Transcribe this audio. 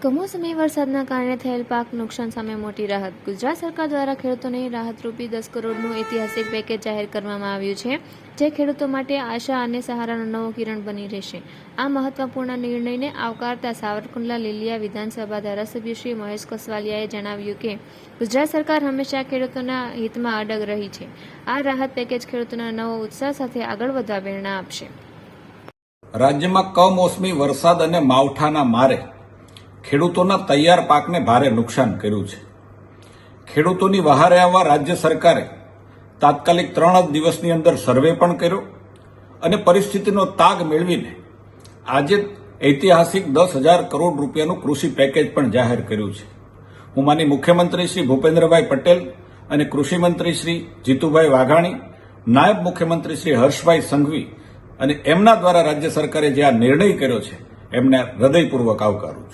કમોસમી વરસાદના કારણે થયેલ પાક નુકસાન સામે મોટી રાહત. ગુજરાત સરકાર દ્વારા ખેડૂતોને રાહતરૂપી 10 કરોડનું ઐતિહાસિક પેકેજ જાહેર કરવામાં આવ્યું છે, જે ખેડૂતો માટે આશા અને સહારાનો નવો કિરણ બની રહેશે. આ મહત્વપૂર્ણ નિર્ણયને આવકારતા સાવરકુંડલા લીલિયા વિધાનસભા ધારાસભ્ય શ્રી મહેશ કસવાલિયાએ જણાવ્યું કે ગુજરાત સરકાર હંમેશા ખેડૂતોના હિતમાં અડગ રહી છે. આ રાહત પેકેજ ખેડૂતોના નવો ઉત્સાહ સાથે આગળ વધવા પ્રેરણા આપશે. રાજ્યમાં કમોસમી વરસાદ અને માવઠાના મારે ખેડૂતોના તૈયાર પાકને ભારે નુકસાન કર્યું છે. ખેડૂતોની વહારે આવવા રાજ્ય સરકારે તાત્કાલિક 3 જ દિવસની અંદર સર્વે પણ કર્યો અને પરિસ્થિતિનો તાગ મેળવીને આજે ઐતિહાસિક 10,000 કરોડ રૂપિયાનું કૃષિ પેકેજ પણ જાહેર કર્યું છે. હું માનનીય મુખ્યમંત્રી શ્રી ભૂપેન્દ્રભાઈ પટેલ અને કૃષિમંત્રી શ્રી જીતુભાઈ વાઘાણી, નાયબ મુખ્યમંત્રી શ્રી હર્ષભાઈ સંઘવી અને એમના દ્વારા રાજ્ય સરકારે જે આ નિર્ણય કર્યો છે એમને હૃદયપૂર્વક આવકારું છું.